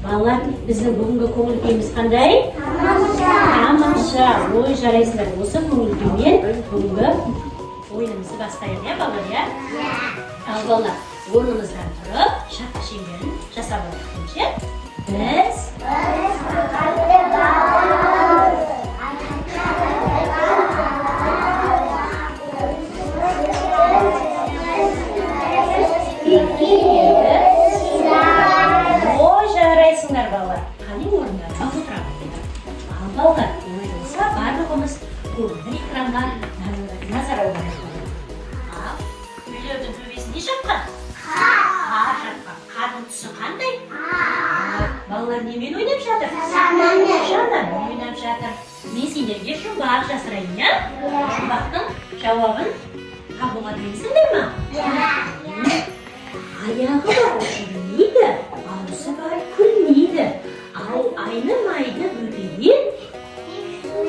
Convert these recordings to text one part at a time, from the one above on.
Балалар, біздің бүгінгі көңіл-күйіміз қандай? Тамаша. Ой, жарайсыздар. Осы көңіл-күймен бүгінгі ойынымызды бастайық, иә, балалар, иә? Ал балалар, орнымыздан тұрып, шапқа шеңберін жасап отырғанша, біз жарайсыңдар балалар. Қане орындарына отырамыз. Ал балалар, олай болса барлығымыз көрінген экранға назар аударайық. Ал үйлердің төбесін не жапқан? Қар жапқан. Қардың түсі қандай? Балалар немен ойнап жатыр? Шанамен ойнап жатыр. Мен сендерге жұмбақ жасырайын, иә? Жұмбақтың жауабын табуға дейсіңдер ме? Аяғы бар жүрмейді, ауызы бар күлмейді. Ал айнымайды бөтеген,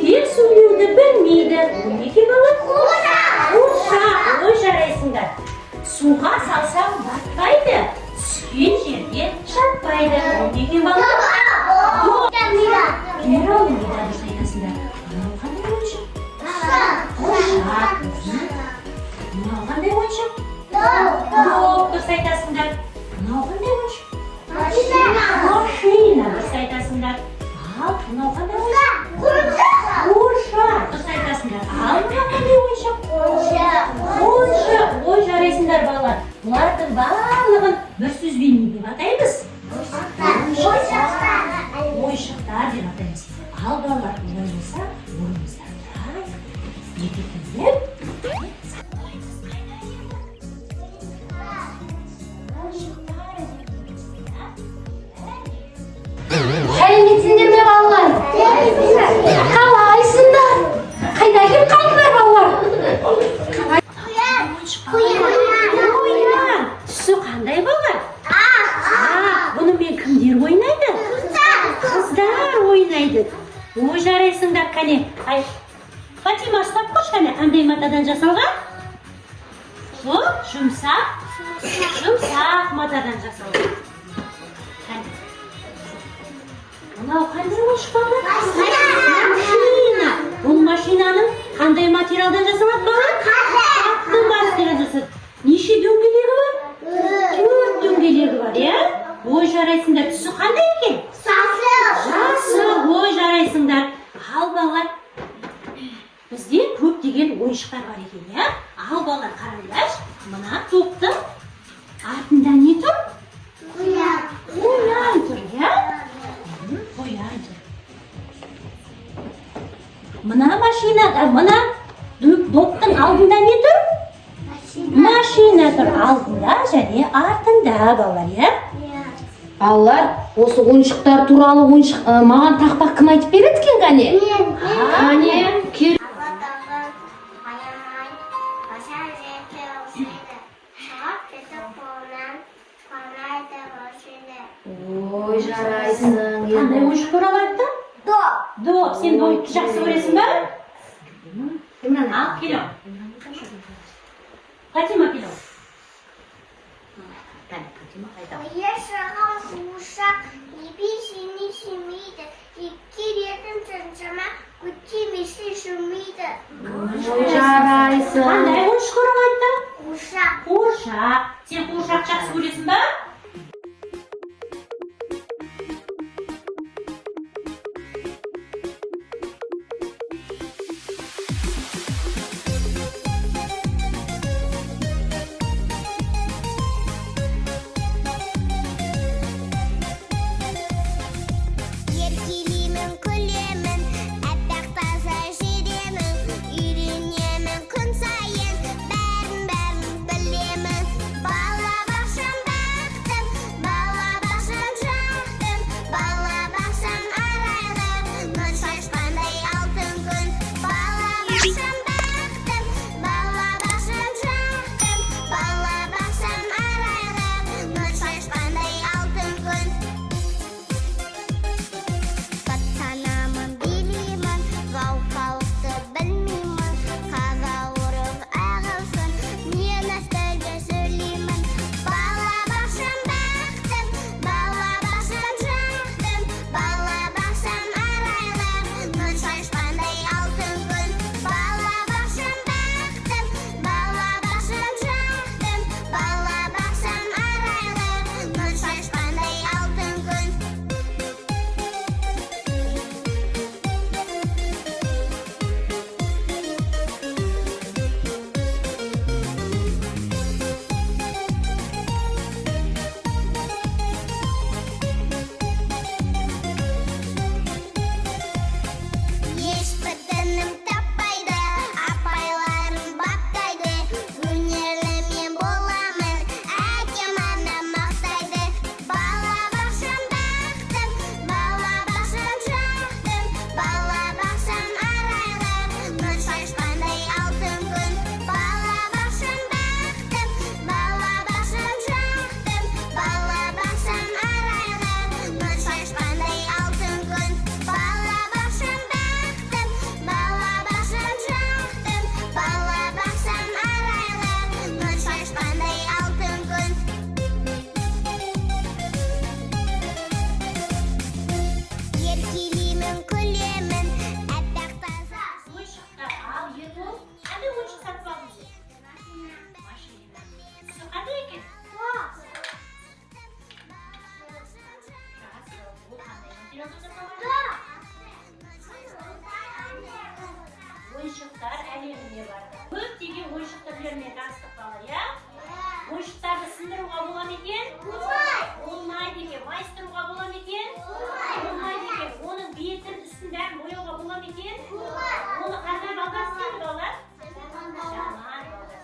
тек сөйлеуді білмейді. Бұл не екен бала? Қуыршақ. Ой, жарайсыңдар. Суға салсаң батпайды, түскен жерге шаппайды. Бұл не екен бала? Пирамида дұрыс айтасыңдар. Мынау қандай ойыншық? Қуыршақ. Мынау қандай ойыншық? Дұрыс айтасыңдар. Мынау қандай ойыншық? Машина. Дұрыс айтасыңдар. Ал мынау қандай ойыншық? Қуыршақ. Дұрыс айтасыңдар. Ал мынау қандай ойыншық? Ойыншық. Ой, жарайсыңдар балалар. Бұлардың барлығын бір сөзбен не деп атаймыз? Ойыншықтар деп атаймыз. Ал балалар, олай болса, орнымыздан тұрайық. Екеуінен Сәлеметсіңдер ме балалар? Қалайсыңдар? Қайда кеп қалдыңдар балалар? Қоян. Түсі қандай балалар? Бұнымен кімдер ойнайды? Қыздар ойнайды. Ой, жарайсыңдар, қане. Ай, Фатима, ұстап қойшы, қане, қандай матадан жасалған? Бұл жұмсақ матадан жасалған. Мынау қандай ойыншық балалар? Машина. Бұл машинаның қандай материалдан жасалады балалар? Қатты материалдан жасалады. Неше дөңгелегі бар? 4 дөңгелегі бар, иә? Ой, жарайсыңдар. Түсі қандай екен? Жасыл. Ой, жарайсыңдар. Ал балалар, бізде көптеген ойыншықтар бар екен, иә? Ал балалар, қараңдаршы, мына топтың артында не тұр? Қоян тұр, иә? Қоян тұр. Мына машинада, мына доптың алдында не тұр? Машина тұр, алдында және артында балалар, иә? Балалар, осы ойыншықтар туралы маған тақпақ кім айтып береді екен, қане? Қане? Ой, жарайсың. Қандай ойыншық туралы айтты? Доп. Сен допты жақсы көресің бе? Ал, келем. Фатима, келем. Фатима, қайда? Ой, жарайсың. Қандай ойыншық туралы айтты? Қуыршақ. Сен қуыршақ жақсы көресің бе? Еркелеймін, күлемін, әппақ таза жүремін, үйренемін күн сайын, бәрін білемін. Балабақшам бақыт майыстыруға бола ма екен? Болмайды екен. Оның бетін үстін бояуға бола ма екен? Оны қандай балдар істейді балалар? Жаман балдар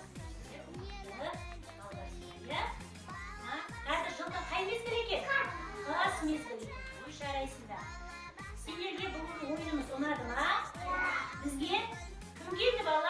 істейді. Қазір жылдың қай мезгілі екен? Қыс мезгілі екен. Ой жарайсыңдар. Сендерге бүгінгі ойынымыз ұнады ма? Бізге кім келді балалар?